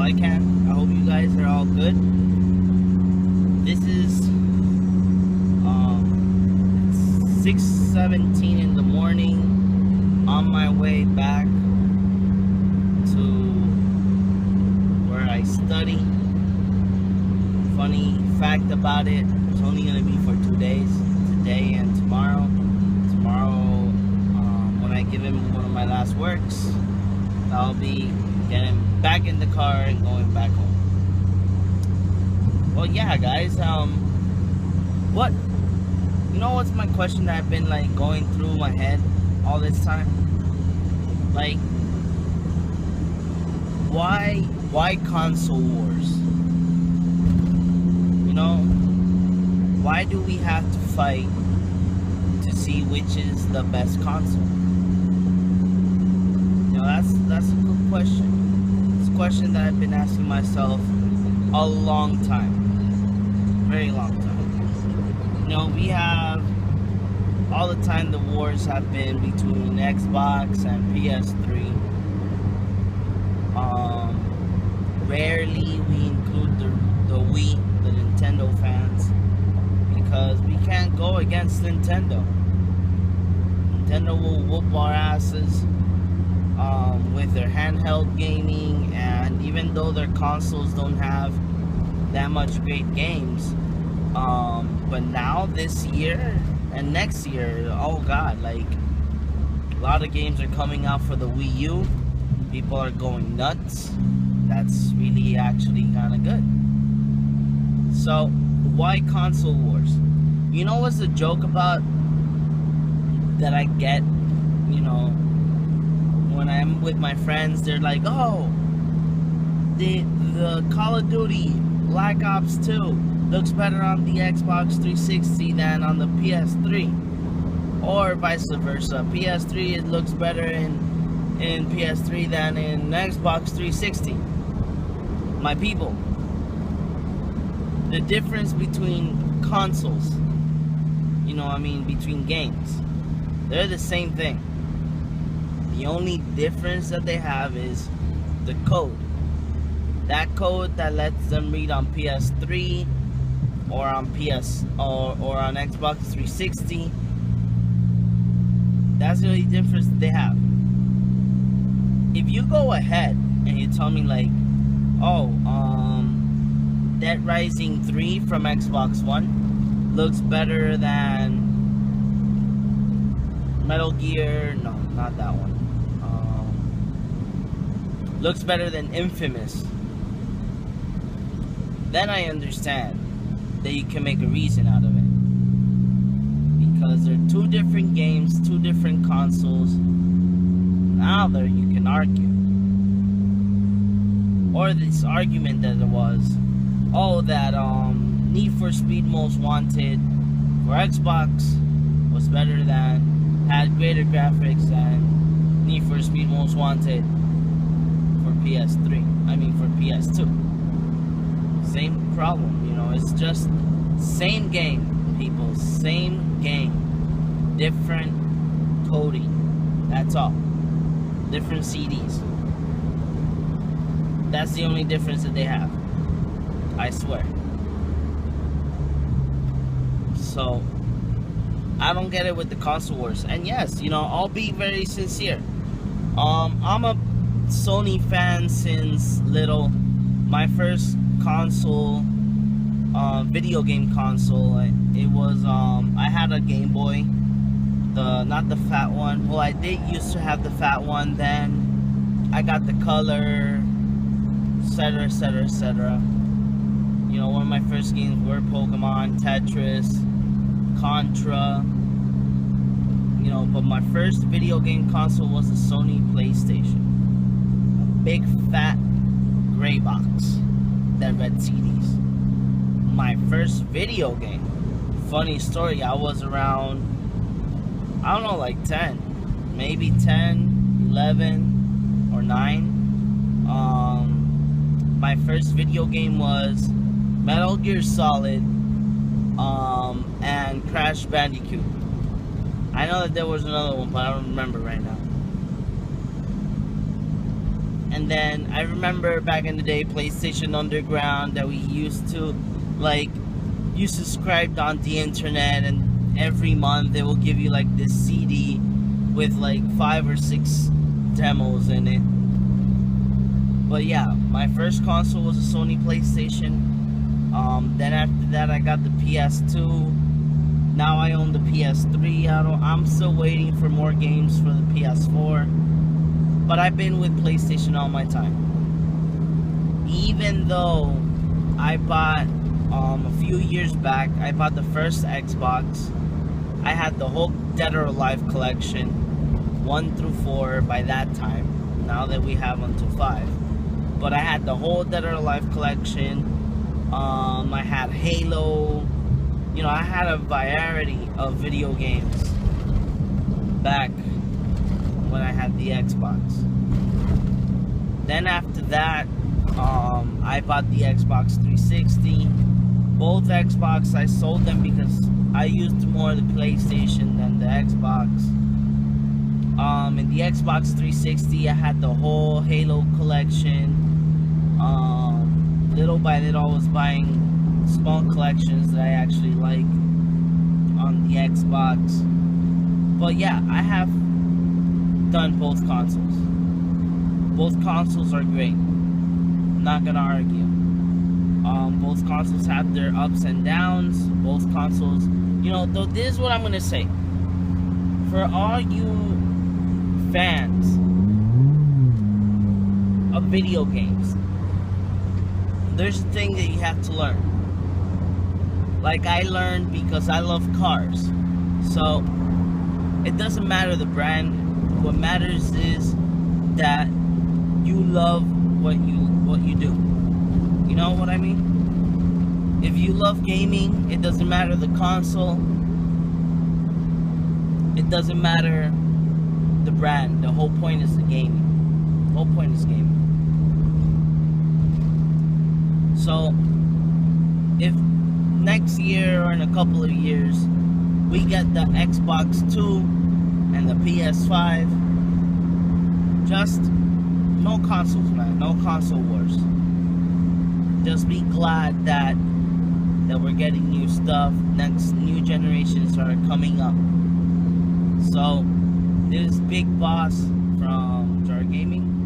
I can. I hope you guys are all good. This is it's 6:17 in the morning, on my way back to where I study. Funny fact about it, it's only going to be for 2 days, today and tomorrow. When I give him one of my last works, I'll be getting back in the car and going back home. Well, yeah, guys, what's my question that I've been like going through my head all this time? Like, why console wars? You know, why do we have to fight to see which is the best console? You know, that's a good question. It's a question that I've been asking myself a long time, very long time. You know, we have all the time the wars have been between Xbox and PS3. Rarely we include the Wii, the Nintendo fans, because we can't go against Nintendo. Nintendo will whoop our asses with their handheld gaming, and even though their consoles don't have that much great games, but now this year and next year, oh god, like a lot of games are coming out for the Wii U. People are going nuts. That's really actually kind of good. So why console wars? You know what's the joke about that I get, you know, when I'm with my friends, they're like, oh, the Call of Duty Black Ops 2 looks better on the Xbox 360 than on the PS3, or vice versa. PS3, it looks better in PS3 than in Xbox 360. My people, the difference between consoles, you know, I mean, between games, they're the same thing. The only difference that they have is the code. That code that lets them read on PS3 or on or on Xbox 360. That's the only difference that they have. If you go ahead and you tell me like, oh, Dead Rising 3 from Xbox One looks better than Metal Gear, no, not that one. Looks better than Infamous. Then I understand that you can make a reason out of it. Because they're two different games, two different consoles. Now there you can argue. Or this argument that there was, oh, that Need for Speed Most Wanted for Xbox was better than, had greater graphics than Need for Speed Most Wanted for PS3. I mean for PS2. Same problem, you know, it's just same game, people, same game, different coding, that's all, different CDs. That's the only difference that they have, I swear. So I don't get it with the console wars. And yes, you know, I'll be very sincere, I'm a Sony fan since little. My first console, video game console, it was I had a Game Boy, not the fat one. Well, I did used to have the fat one, then I got the color, etc, etc, etc. You know, one of my first games were Pokemon, Tetris, Contra, you know, but my first video game console was the Sony PlayStation, a big fat gray box that read CDs. My first video game, funny story, I was around, I don't know, like 10, maybe 10, 11, or 9. My first video game was Metal Gear Solid, and Crash Bandicoot. I know that there was another one, but I don't remember right now. And then I remember back in the day, PlayStation Underground, that we used to, like, you subscribed on the internet, and every month they will give you like this CD with like 5 or 6 demos in it. But yeah, my first console was a Sony PlayStation. Then after that, I got the PS2. Now I own the PS3. I'm still waiting for more games for the PS4. But I've been with PlayStation all my time. Even though I bought, a few years back, I bought the first Xbox. I had the whole Dead or Alive collection, 1 through 4 by that time. Now that we have until 5. But I had the whole Dead or Alive collection. I had Halo. You know, I had a variety of video games back when I had the Xbox. Then after that, I bought the Xbox 360. Both Xbox, I sold them because I used more of the PlayStation than the Xbox. In the Xbox 360, I had the whole Halo collection. Little by little, I was buying small collections that I actually like on the Xbox. But yeah, I have done both consoles. Both consoles are great. I'm not gonna argue. Both consoles have their ups and downs. Both consoles, you know, though, this is what I'm gonna say. For all you fans of video games, there's a thing that you have to learn. Like I learned, because I love cars. So it doesn't matter the brand. What matters is that you love what you do. You know what I mean? If you love gaming, it doesn't matter the console. It doesn't matter the brand. The whole point is the gaming. The whole point is gaming. So if next year or in a couple of years we get the Xbox 2 and the PS5, just no consoles, man. No console wars. Just be glad that we're getting new stuff. Next new generations are coming up. So this is BigBoss from Jarr Gaming.